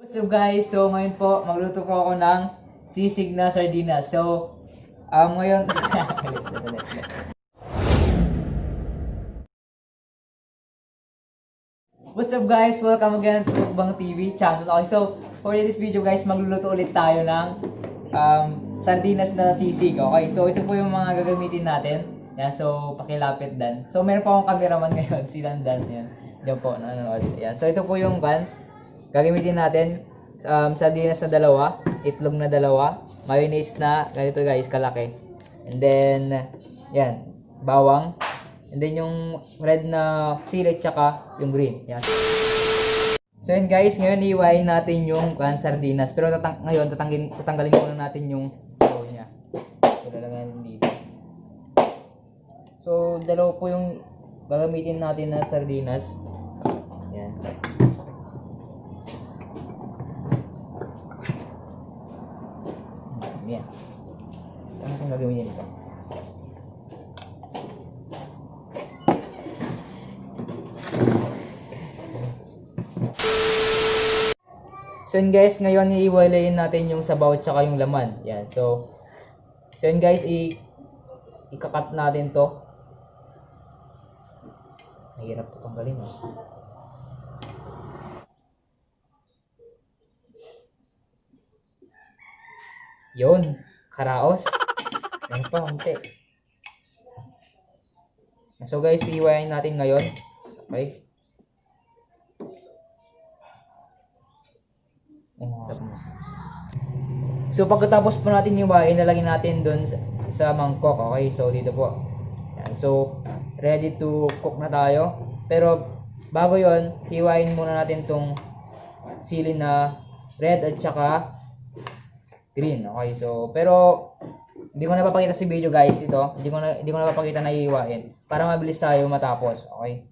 What's up guys? So ngayon po, magluto ko ako ng sisig na sardinas. So, ngayon... What's up guys? Welcome again to Mukbang TV channel. Okay, so for this video guys, magluluto ulit tayo ng sardinas na sisig. Okay, so ito po yung mga gagamitin natin. Yan, so pakilapit dan. So meron pa akong cameraman ngayon, si Landan. Yan, diyan po, nanonood. Yan, so ito po yung gagamitin natin. Sardinas na dalawa, itlog na dalawa, mayonnaise na ganito guys, kalaki. And then, yan, bawang. And then yung red na sili tsaka yung green. Yan. So yun guys, ngayon iiwain natin yung sardinas. Pero ngayon tatanggalin muna natin yung sabaw niya. So lalagyan dito. So dalawa po yung gagamitin natin na sardinas. Yan. Yan. Saan natin gagawin ito? So yun guys, ngayon iiwalayin natin yung sabaw tsaka yung laman. Yan. So yun guys, ikakat natin to. Mahirap to tanggalin. Yun, karaos. Yan pa, unti. So guys, iiwain natin ngayon. Okay. So pagkatapos po natin iwain, nalagyan natin dun sa mangkok. Okay, so dito po. Yan. So, ready to cook na tayo. Pero, bago yon, iwain muna natin tong sili na red at saka green. Okay, so pero hindi ko na papakita sa video guys ito. Hindi ko na papakita na iiwain para mabilis tayo matapos. Okay?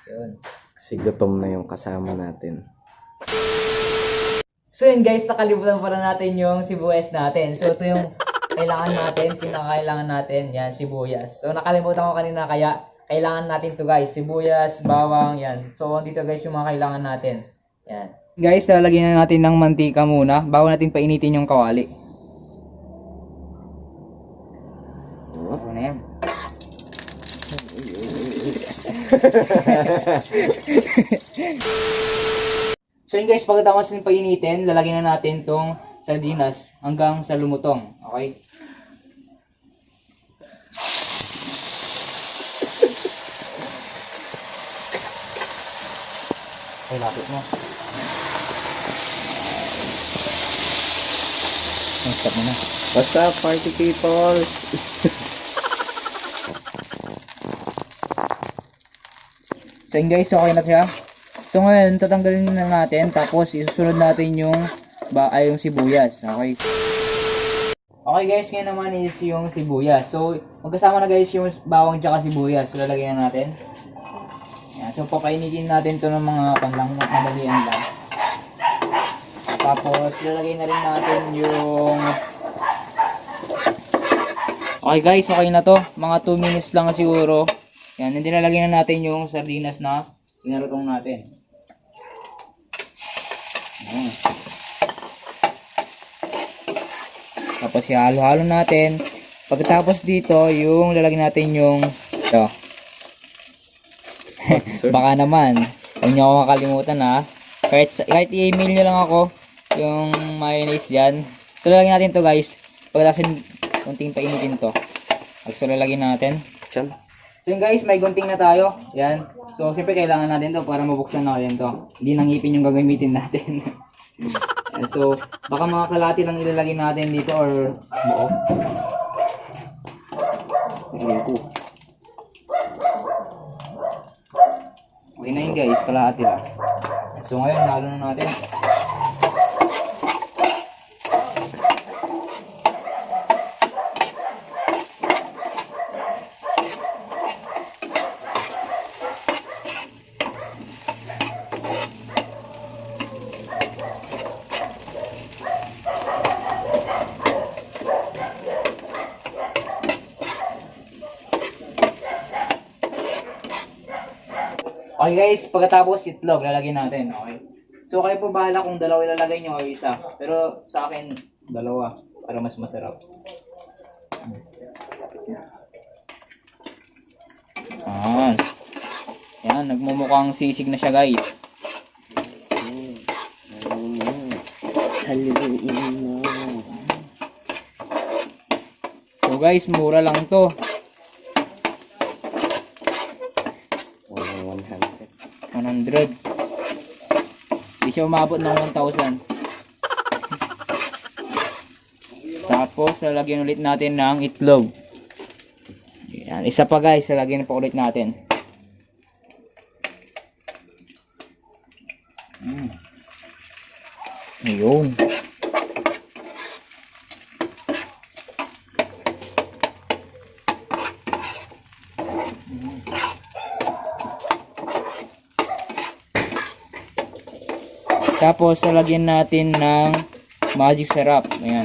Yun. Kasi gutom na yung kasama natin. So yun guys, nakalimutan pala natin yung sibuyas natin. So ito yung kailangan natin, pinakailangan natin, yan, sibuyas. So nakalimutan ko kanina kaya kailangan natin to guys, sibuyas, bawang, yan. So dito guys yung mga kailangan natin. Yan. Guys, lalagyan na natin ng mantika muna bago natin painitin yung kawali. Ano na yan? So yun guys, pagkatapos ng painitin, lalagyan na natin tong sardinas hanggang sa lumutong. Okay? Okay, lapit mo. Stop mo na. What's up, party people? So yun guys, okay na siya. So ngayon, tatanggalin na natin, tapos isusunod natin yung sibuyas. Okay? Okay guys, ngayon naman is yung sibuyas. So, magkasama na guys yung bawang tsaka sibuyas. So, lalagyan na natin. Yan. So, papainitin natin to ng mga madalian lang. Tapos, lalagay na rin natin yung... Okay guys, okay na to. Mga 2 minutes lang siguro. Yan, hindi lalagyan na natin yung sardinas na inarutong natin. Ayan. Tapos ihalo-halo natin. Pagkatapos dito, yung lalagyan natin yung ito. Baka naman, huwag niyo ako makalimutan ha. Kahit i-email nyo lang ako yung mayonnaise dyan. So lalagyan natin to guys. Pagkatapos kunting painitin to. So lalagyan natin. So yun guys, may gunting na tayo. Yan. So siyempre kailangan natin to para mabuksan natin to. Hindi nangipin yung gagamitin natin. So baka mga kalati lang ilalagay natin dito or buo. Okay na yun guys, kalahati lang. So ngayon, halo na natin. Okay guys, pagkatapos itlog lalagyan natin, okay? So kayo po bahala kung dalawa ilalagay nyo o isa. Pero sa akin, dalawa para mas masarap. Ayan. Yan, nagmumukhang sisig na siya guys. So guys, mura lang to. 100. Hindi siya umabot ng 1,000. Tapos, lalagyan ulit natin ng itlog. Yan. Isa pa guys, lalagyan pa ulit natin. Ayun. Tapos, lalagyan natin ng magic syrup. Ayan.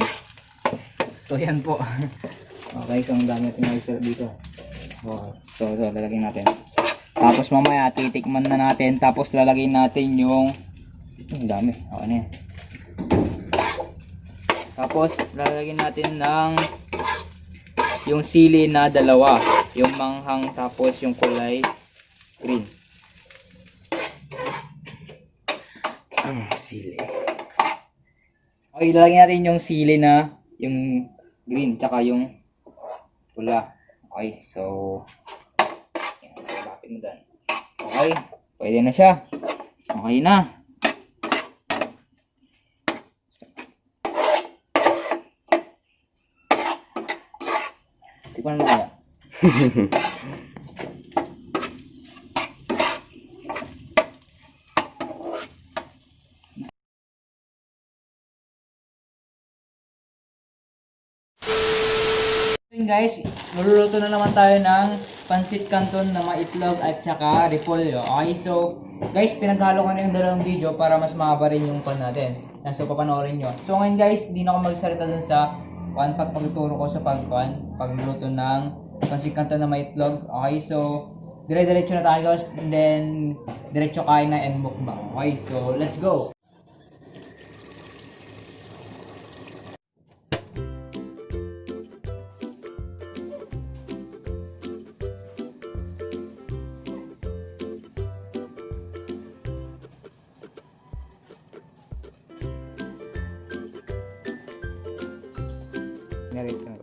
So, yan po. Okay, so ang dami natin magic syrup dito. So, lalagyan natin. Tapos, mamaya, titikman na natin. Tapos, lalagyan natin yung... ang dami. Okay na yan. Tapos, lalagyan natin ng... yung sili na dalawa. Yung manghang, tapos yung kulay green. Sili. Okay, lalagyan natin yung sili na yung green tsaka yung pula. Okay, so yan, so lapit mo dyan. Okay, pwede na siya. Okay na. Tikman mo kaya. Guys, maluluto na naman tayo ng Pancit Cantoon na maitlog at saka repolyo. Okay, so guys, pinaghalo ko na yung dalawang video para mas mahaba rin yung pan natin. So papanoorin nyo. So ngayon guys, hindi na ako magsalita dun sa pagtuturo ko sa pagluluto ng Pancit Cantoon na maitlog. Okay, so dire-diretso na tayo guys, and then diretso kain na and mukbang. Okay, so let's go! Diretso na.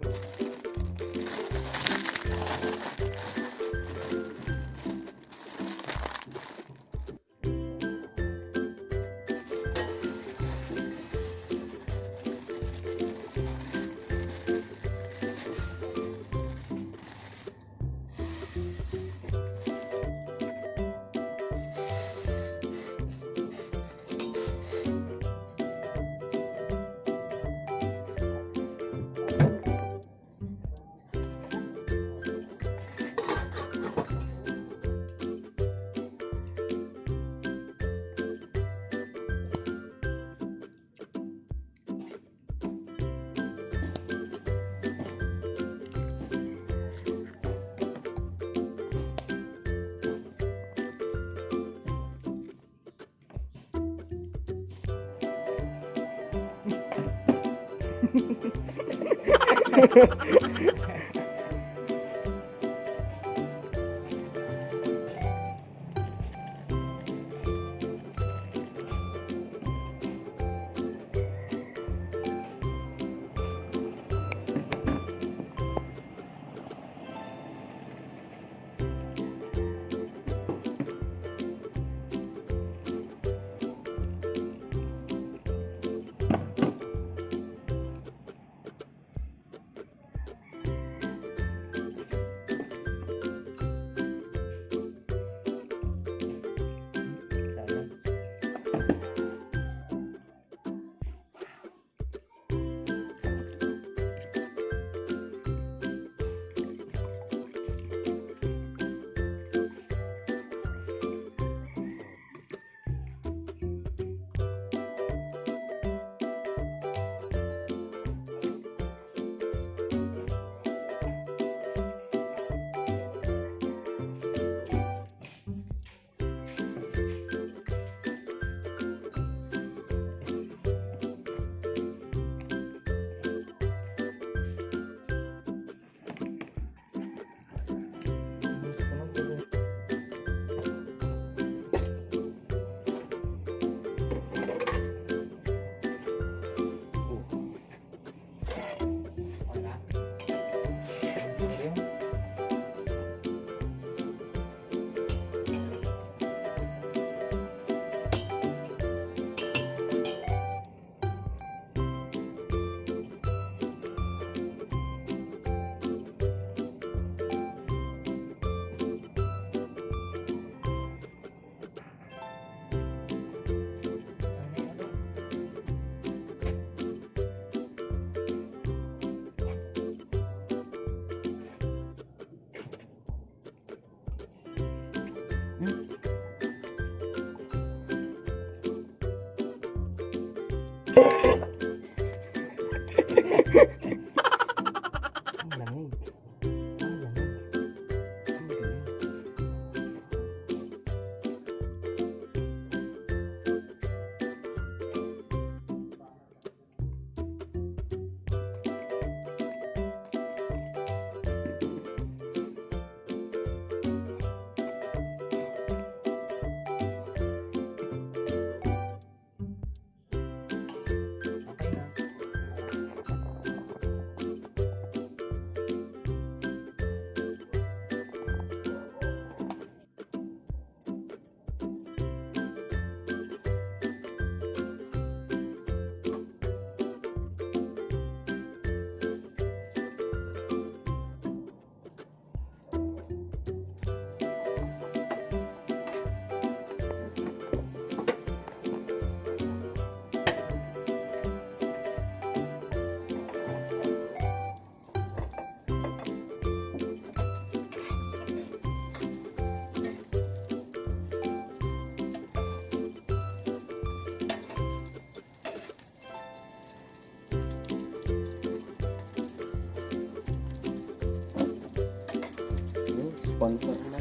Sponsor na.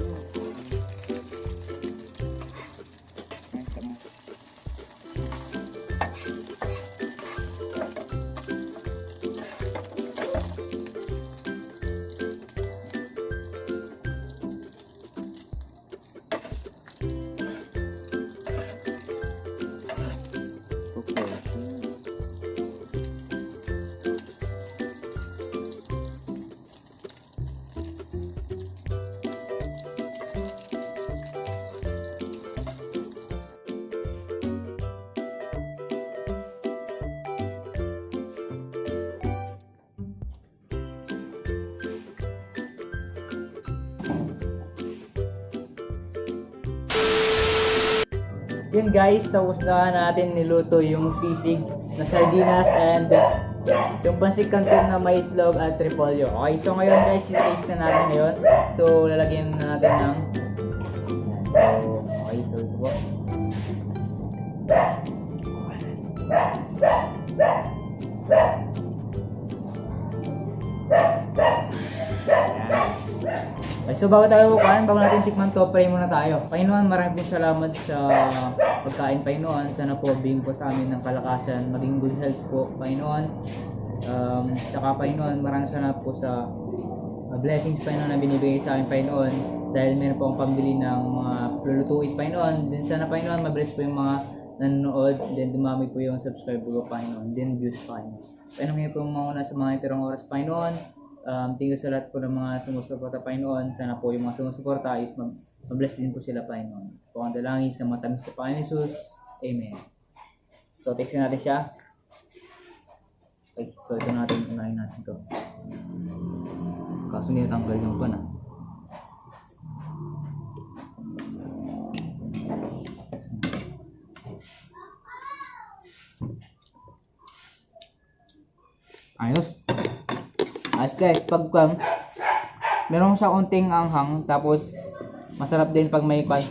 Yun guys, tapos na natin niluto yung sisig na sardinas and yung pancit canton na may itlog at repolyo. Okay, so ngayon guys, i-taste na natin ngayon. So lalagyan na natin ng okay, so ito po. Okay, so bago natin tikman to, pray muna tayo. Panginoon, maraming pong salamat sa pagkain, Panginoon. Sana po bigyan po sa amin ng kalakasan, maging good health po, Panginoon. Saka Panginoon, maraming salamat po sa blessings, Panginoon, na binibigay sa amin, Panginoon. Dahil meron po ang pambili ng mga lulutuin, Panginoon. Then sana, Panginoon, mabless po yung mga nanonood. Then dumami po yung subscriber ko, Panginoon. Then views, Panginoon. Panginoon, ngayon po mauna sa mga itirang oras, Panginoon. Thank you sa lahat po ng mga sumusuporta, Panginoon. Sana po yung mga sumusuporta is mabless din po sila, Panginoon. Po ang dalangin sa matamis sa Panginoon Jesus. Amen. So, testin natin siya. Okay, so ito natin, unahin natin ito. Kaso hindi natanggal yung pan ah. Ayos. Ayos guys, pag meron siya unting anghang, tapos masarap din pag may pag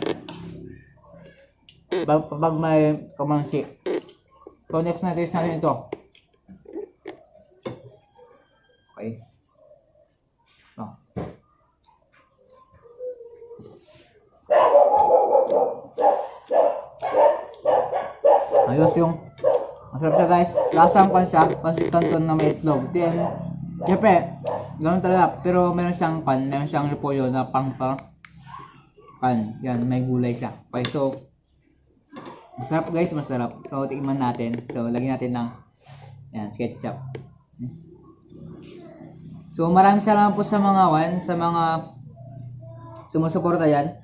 may kamansi. So next na taste natin ito. Okay. Oh. Ayos yung masarap siya guys. Lasang kan siya, pancit canton na may itlog. Then siyempre, ganoon talaga. Pero meron siyang repolyo na yan, may gulay siya. Okay, so masarap guys, masarap. So tikman natin. So lagyan natin ng yan, ketchup. So maraming salamat po sa mga sumusuporta yan.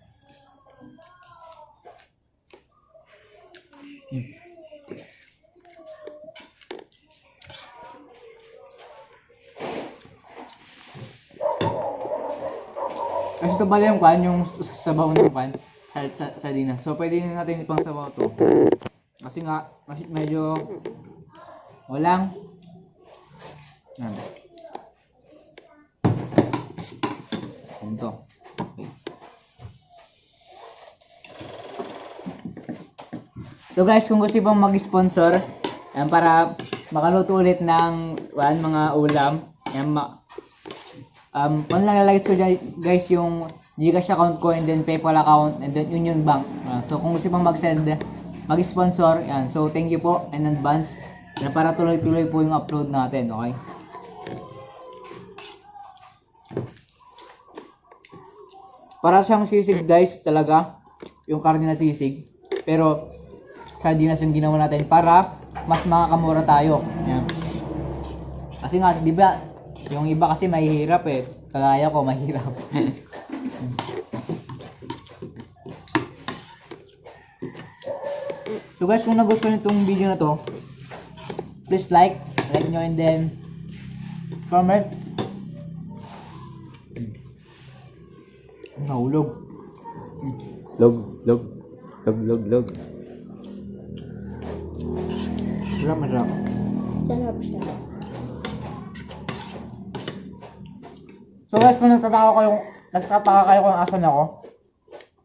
Kasi ito pala yung sabaw ng sardinas. So pwede natin ipang sabaw to. Kasi nga medyo walang yan. Ito. Okay. So guys, kung gusto pong mag-sponsor para makaluto ulit ng mga ulam, lang lalagay ko dyan guys yung GCASH account ko and then PayPal account and then Union Bank. So kung gusto pong mag-sponsor, yan. So thank you po in advance na para tuloy-tuloy po yung upload natin, okay? Para siyang sisig guys talaga, yung karne na sisig. Pero sardinas yung ginawa natin para mas makakamura tayo. Yan. Kasi nga, di ba, yung iba kasi mahihirap eh. Kagaya ko, mahirap. So guys, kung nagustuhan nyo itong video na to, please like nyo and then comment. Nahulog. Log. Masarap. Sarap siya. So guys, kung nagtataka kayo kung asan ako,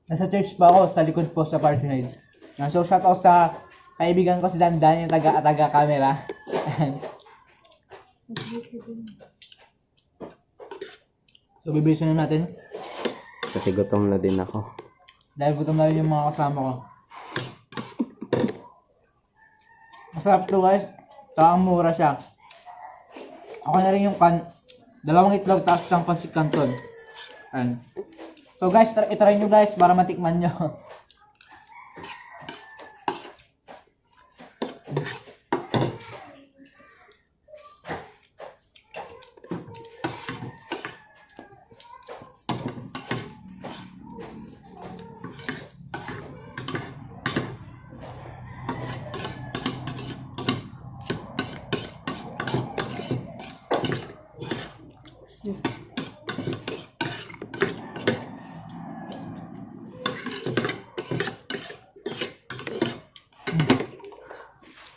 nasa church pa ako, sa likod po sa parsonage. So shout out sa kaibigan ko si Dandan, yung taga-camera. So bibilisan na natin. Kasi gutom na din ako. Dahil gutom na rin yung mga kasama ko. Masarap to guys. Saka ang mura siya. Ako na rin yung dalawang itlog tapos isang Pancit Cantoon. Ayan. So guys, itry nyo guys para matikman nyo.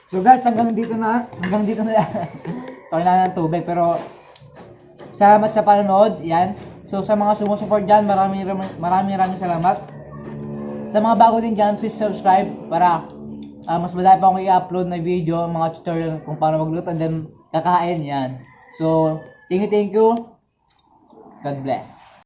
So guys, hanggang dito na yan. So kailangan ng tubig pero salamat sa panonood. Yan. So sa mga sumusupport dyan, maraming salamat. Sa mga bago din dyan, please subscribe para mas madami pa akong i-upload na video, mga tutorial kung paano magluto and then kakain yan. So thank you. God bless.